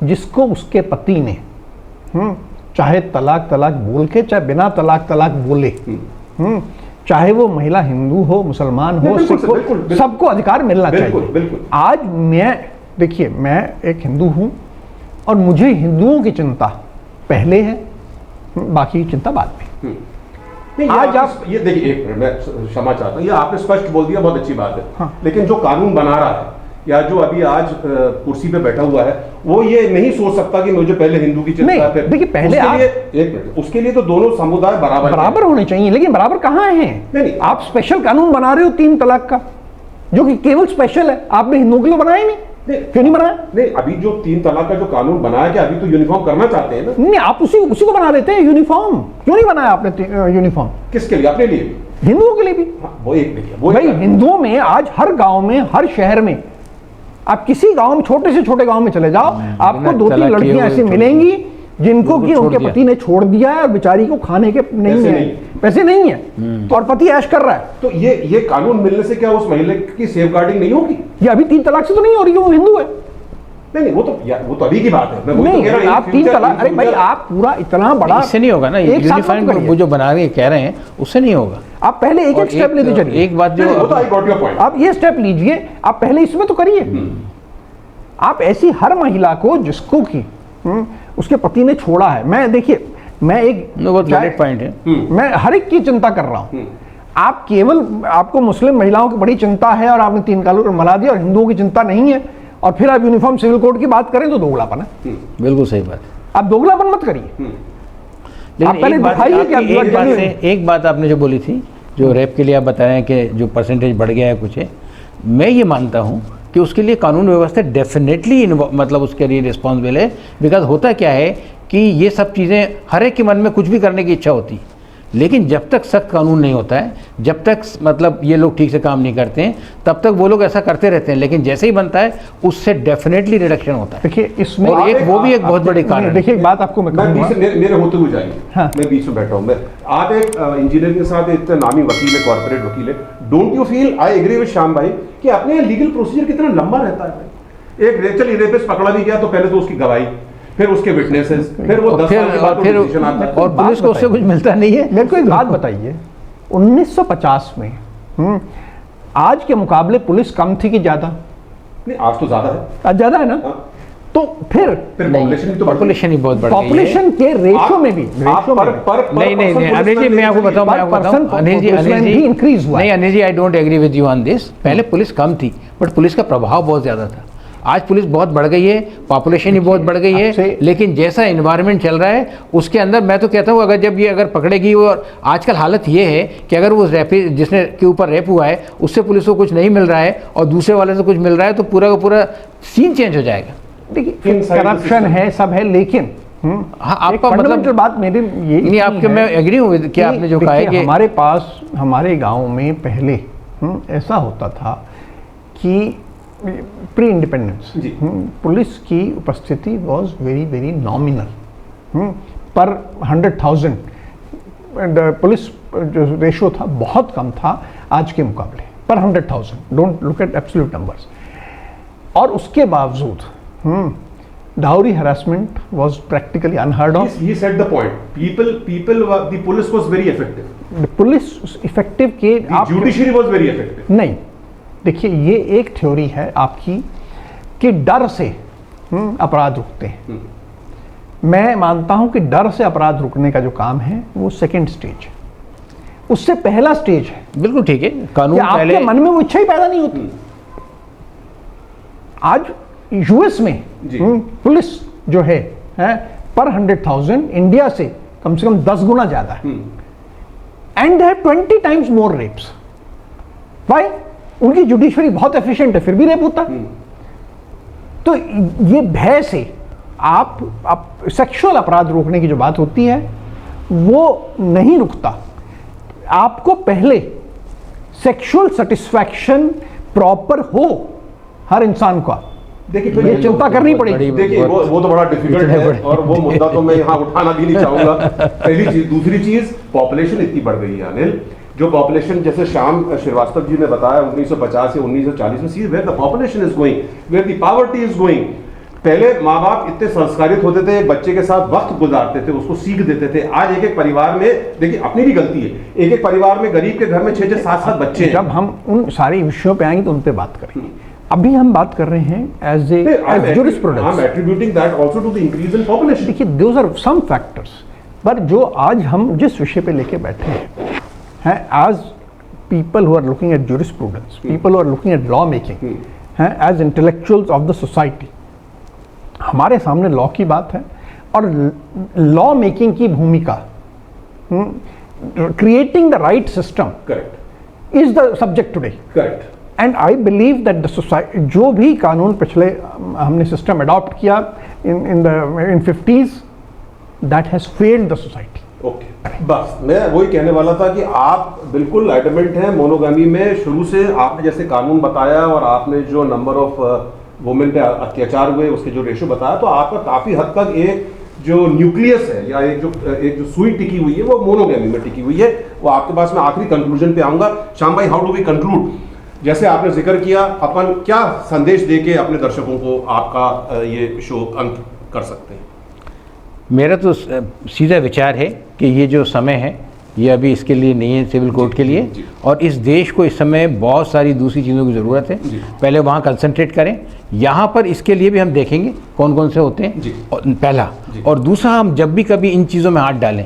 जिसको उसके पति ने चाहे तलाक बोल के, चाहे बिना तलाक बोले, चाहे वो महिला हिंदू हो, मुसलमान हो, सिख हो, सबको अधिकार मिलना चाहिए। आज देखिए, मैं एक हिंदू हूं और मुझे हिंदुओं की चिंता पहले है, बाकी की चिंता बाद में। आज आप ये देखिए, एक मिनट मैं क्षमा चाहता हूँ, ये आपने स्पष्ट बोल दिया, बहुत अच्छी बात है। हाँ। लेकिन जो कानून बना रहा है या जो अभी आज कुर्सी पे बैठा हुआ है, वो ये नहीं सोच सकता कि मुझे पहले हिंदू की चिंता है। देखिए, पहले एक मिनट, उसके लिए तो दोनों समुदाय बराबर होने चाहिए, लेकिन बराबर कहाँ हैं? नहीं, आप स्पेशल कानून बना रहे हो 3 तलाक का, जो कि केवल स्पेशल है, आपने हिंदुओं के लिए बनाया नहीं। क्यों नहीं बनाया? नहीं, अभी जो 3 तलाक का जो कानून बनाया गया, अभी तो यूनिफॉर्म करना चाहते हैं ना। नहीं, आप उसी को बना देते हैं यूनिफॉर्म। क्यों नहीं बनाया आपने यूनिफॉर्म? किसके लिए? अपने लिए? हिंदुओं के लिए भी। हाँ, वो एक देखिए, वो भाई हिंदुओं में आज हर गांव में, हर शहर में, आप किसी गांव में, छोटे से छोटे गांव में चले जाओ, आपको 2-3 लड़कियां ऐसी मिलेंगी जिनको कि उनके पति ने छोड़ दिया है और बेचारी को खाने के पैसे नहीं है और पति ऐश कर रहा है। तो ये कानून मिलने से क्या उस महिला की सेफगार्डिंग नहीं होगी? ये अभी 3 तलाक से तो नहीं हो रही है, वो हिंदू है। नहीं, वो तो अभी की बात है। मैं नहीं, तो कह रहा, आप 3 तलाक, अरे भाई आप पूरा इतना बड़ा, इससे नहीं होगा ना, यूनिफॉर्म वो जो बना के कह रहे हैं उससे नहीं होगा। आप पहले एक स्टेप लेते चलिए। एक बात जो आप ये स्टेप लीजिए, आप पहले इसमें तो करिए। आप ऐसी हर महिला को जिसको की उसके पति ने छोड़ा है, मैं देखिए, मैं एक बहुत वैलिड पॉइंट है, मैं हर एक की चिंता कर रहा हूं। आप केवल, आपको मुस्लिम महिलाओं की बड़ी चिंता है और आपने 3 कानून बना दिया और हिंदुओं की चिंता नहीं है, और फिर आप यूनिफॉर्म सिविल कोड की बात करें तो दोगलापन है। बिल्कुल सही बात है। आप दोगलापन मत करिए। आप पहले दिखाइए कि एक बात आपने जो बोली थी, जो रेप के लिए आप बता रहे हैं कि जो परसेंटेज बढ़ गया है कुछ है, मैं ये मानता हूँ कि उसके लिए कानून व्यवस्था डेफिनेटली मतलब उसके लिए रिस्पॉन्सिबल है। बिकॉज होता क्या है कि ये सब चीज़ें हर एक के मन में कुछ भी करने की इच्छा होती, लेकिन जब तक सख्त कानून नहीं होता है, जब तक मतलब ये लोग ठीक से काम नहीं करते हैं, तब तक वो लोग ऐसा करते रहते हैं। लेकिन जैसे ही बनता है उससे डेफिनेटली रिडक्शन होता है। देखिए इसमें और एक वो भी एक बहुत बड़ी कारण है। देखिए एक बात आपको मैं कहूंगा, मेरे होते हुए जाइए, हाँ। मैं बीच में बैठा हूं। मैं आप एक इंजीनियर के साथ इतने नामी वकील है, कॉर्पोरेट वकील है, don't you feel, I agree with Shyam भाई, कि अपने यहाँ लीगल प्रोसीजर कितना लंबा रहता है भाई। एक चलिए रेपिस्ट पकड़ा भी गया तो पहले तो उसकी गवाही, फिर उसके विटनेसेस, फिर वो 10 साल के बाद फिर डिसीजन आता है। और पुलिस को उससे कुछ मिलता नहीं है। मेरे को एक बात बताइए, 1950 में आज के मुकाबले पुलिस कम थी कि ज्यादा? नहीं, आज तो ज्यादा है। आज ज्यादा है ना? हाँ। तो फिर पॉपुलेशन ही बहुत बढ़ गई है। पॉपुलेशन के रेशो में भी नहीं अनिल जी, मैं आपको बताऊं अनिल जी इंक्रीज हुआ। नहीं Anil ji, I don't agree with you on this. पहले पुलिस कम थी, बट पुलिस का प्रभाव बहुत ज्यादा था। आज पुलिस बहुत बढ़ गई है, पॉपुलेशन ही बहुत बढ़ गई है, लेकिन जैसा एनवायरनमेंट चल रहा है उसके अंदर मैं तो कहता हूँ, अगर पकड़ेगी, और आजकल हालत ये है कि अगर वो जिसने के ऊपर रेप हुआ है उससे पुलिस को कुछ नहीं मिल रहा है और दूसरे वाले से कुछ मिल रहा है, तो पूरा का पूरा सीन चेंज हो जाएगा। देखिए करप्शन है, सब है, लेकिन हाँ, आपका मतलब बात मेरी ये नहीं, आपके मैं एग्री हूँ कि आपने जो कहा है कि हमारे पास, हमारे गांव में पहले ऐसा होता था कि प्री इंडिपेंडेंस पुलिस की उपस्थिति वॉज वेरी वेरी नॉमिनल पर 100,000। पुलिस जो रेशो था बहुत कम था आज के मुकाबले, पर 100,000। Don't look at absolute numbers. और उसके बावजूद dowry harassment was practically unheard of. He said the point. The police was very effective. The police effective के The judiciary was very effective. नहीं, देखिए ये एक थ्योरी है आपकी कि डर से अपराध रुकते हैं। मैं मानता हूं कि डर से अपराध रुकने का जो काम है वो सेकंड स्टेज है, उससे पहला स्टेज है। बिल्कुल ठीक है, कानून पहले, आपके मन में वो इच्छा ही पैदा नहीं होती। आज यूएस में पुलिस जो है पर 100,000 इंडिया से कम 10 गुना ज्यादा है, एंड है 20 टाइम्स मोर रेप्स। भाई उनकी जुडिशरी बहुत एफिशिएंट है, फिर भी रेप होता है। तो ये भय से आप सेक्सुअल अपराध रोकने की जो बात होती है वो नहीं रुकता। आपको पहले सेक्सुअल सेटिस्फैक्शन प्रॉपर हो हर इंसान का, देखिए ये चिंता करनी पड़ेगी। देखिए वो तो बड़ा डिफिकल्ट है और वो मुद्दा तो मैं यहाँ उठाना भी नहीं चाहूंगा। पहली चीज, दूसरी चीज, पॉपुलेशन इतनी बढ़ गई है अनिल, जो पॉपुलेशन जैसे श्याम श्रीवास्तव जी ने बताया 1950 से 1940 में, see where the population is going, where the poverty is going. पहले माँ बाप इतने संस्कारित होते थे, बच्चे के साथ वक्त गुजारते थे, उसको सीख देते थे। आज एक एक परिवार में, देखिए अपनी भी गलती है, एक एक परिवार में गरीब के घर में 6-6, 7-7 बच्चे हैं। जब हम उन सारे विषयों पे आएंगे तो उन पे बात करेंगे। अभी हम बात कर रहे हैं as jurisprudence. I'm attributing that also to the increase in population. देखिए those are some factors, पर जो आज हम जिस विषय पे लेके बैठे हैं as people who are looking at jurisprudence, people who are looking at law making, as intellectuals of the society, हमारे सामने लॉ की बात है और लॉ मेकिंग की भूमिका, creating the right system Correct. is the subject today. Correct. And I believe that the society, जो भी कानून पिछले हमने सिस्टम अडॉप्ट किया इन 50s, that has failed the society. Okay, बस मैं वही कहने वाला था कि आप बिल्कुल एडमेंट हैं मोनोगामी में। शुरू से आपने जैसे कानून बताया और आपने जो नंबर ऑफ वुमेन पे अत्याचार हुए उसके जो रेशो बताया, तो आपका काफी हद तक एक जो न्यूक्लियस है या एक जो सुई टिकी हुई है वो मोनोगामी में टिकी हुई है। वो आपके पास मैं आखिरी कंक्लूजन पे आऊंगा। श्याम भाई, हाउ डू वी कंक्लूड? जैसे आपने जिक्र किया, अपन क्या संदेश देके अपने दर्शकों को आपका ये शो अंत कर सकते हैं? मेरा तो सीधा विचार है कि ये जो समय है ये अभी इसके लिए नहीं है, सिविल कोड के लिए। और इस देश को इस समय बहुत सारी दूसरी चीज़ों की ज़रूरत है। पहले वहाँ कंसंट्रेट करें। यहाँ पर इसके लिए भी हम देखेंगे कौन कौन से होते हैं, और पहला। और दूसरा, हम जब भी कभी इन चीज़ों में हाथ डालें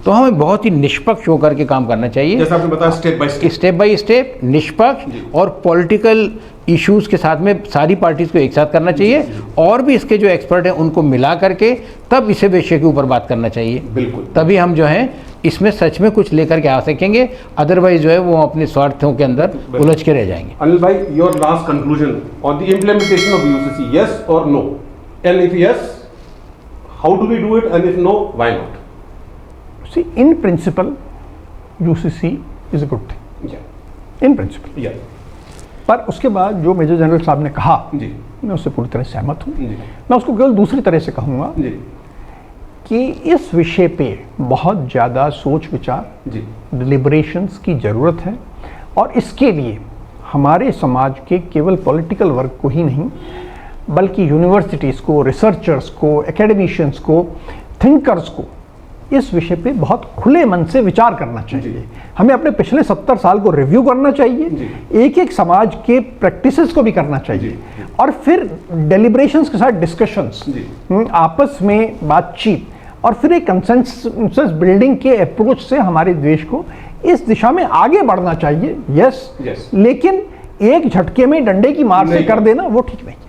तो हमें बहुत ही निष्पक्ष होकर के काम करना चाहिए। जैसा आपने बताया, स्टेप बाय स्टेप निष्पक्ष और पॉलिटिकल इश्यूज़ के साथ में सारी पार्टीज को एक साथ करना चाहिए, और भी इसके जो एक्सपर्ट हैं उनको मिला करके तब इसे विषय के ऊपर बात करना चाहिए। बिल्कुल, तभी हम जो है इसमें सच में कुछ लेकर के आ सकेंगे। अदरवाइज जो है वो अपने स्वार्थों के अंदर उलझ के रह जाएंगे। अनिल भाई, your last conclusion on the implementation of UCC, yes और no? And if yes, how do we do it, and if no, why not? See, in principle UCC is a good thing, in principle. पर उसके बाद जो major general साहब ने कहा, मैं उससे पूरी तरह सहमत हूँ। मैं उसको केवल दूसरी तरह से कहूँगा कि इस विषय पे बहुत ज़्यादा सोच विचार, डिलिब्रेशंस की ज़रूरत है। और इसके लिए हमारे समाज के केवल पॉलिटिकल वर्ग को ही नहीं, बल्कि यूनिवर्सिटीज़ को, रिसर्चर्स को, एकेडमिशियंस को, थिंकर्स को इस विषय पे बहुत खुले मन से विचार करना चाहिए। हमें अपने पिछले 70 साल को रिव्यू करना चाहिए, एक एक समाज के प्रैक्टिसेस को भी करना चाहिए, और फिर डेलिब्रेशंस के साथ डिस्कशंस, आपस में बातचीत, और फिर एक कंसेंसस बिल्डिंग के अप्रोच से हमारे देश को इस दिशा में आगे बढ़ना चाहिए। यस, लेकिन एक झटके में डंडे की मार से कर देना वो ठीक नहीं है।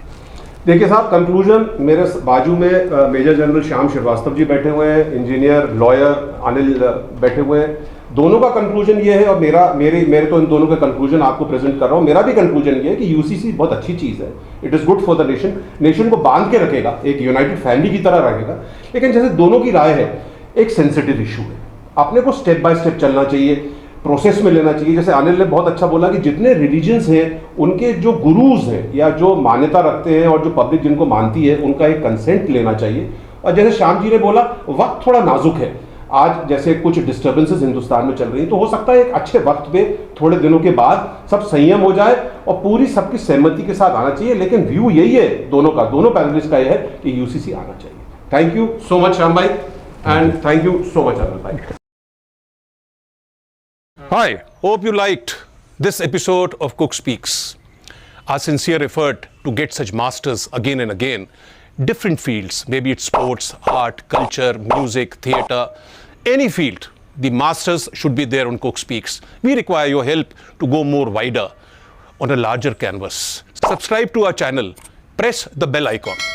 देखिए साहब, कंक्लूजन, मेरे बाजू में मेजर जनरल श्याम श्रीवास्तव जी बैठे हुए हैं, इंजीनियर लॉयर अनिल बैठे हुए हैं। दोनों का कंक्लूजन ये है, और मेरे तो इन दोनों का कंक्लूजन आपको प्रेजेंट कर रहा हूं। मेरा भी कंक्लूजन ये है कि यूसीसी बहुत अच्छी चीज है। It is good for the nation को बांध के रखेगा, एक यूनाइटेड फैमिली की तरह रहेगा। लेकिन जैसे दोनों की राय है, एक सेंसिटिव इशू है, अपने को स्टेप बाय स्टेप चलना चाहिए, प्रोसेस में लेना चाहिए। जैसे अनिल ने बहुत अच्छा बोला कि जितने रिलीजन्स हैं उनके जो गुरुज हैं या जो मान्यता रखते हैं और जो पब्लिक जिनको मानती है उनका एक कंसेंट लेना चाहिए। और जैसे श्याम जी ने बोला, वक्त थोड़ा नाजुक है। आज जैसे कुछ डिस्टर्बेंसेस हिंदुस्तान में चल रही हैं, तो हो सकता है एक अच्छे वक्त पे थोड़े दिनों के बाद सब संयम हो जाए और पूरी सबकी सहमति के साथ आना चाहिए। लेकिन व्यू यही है दोनों पैनलिस्ट का, यह है कि यूसीसी आना चाहिए। Thank you so much Shyam भाई, and thank you so much Anil भाई। Hi, hope you liked this episode of Cook Speaks. Our sincere effort to get such masters again and again, different fields, maybe it's sports, art, culture, music, theatre, any field, the masters should be there on Cook Speaks. We require your help to go more wider on a larger canvas. Subscribe to our channel, press the bell icon.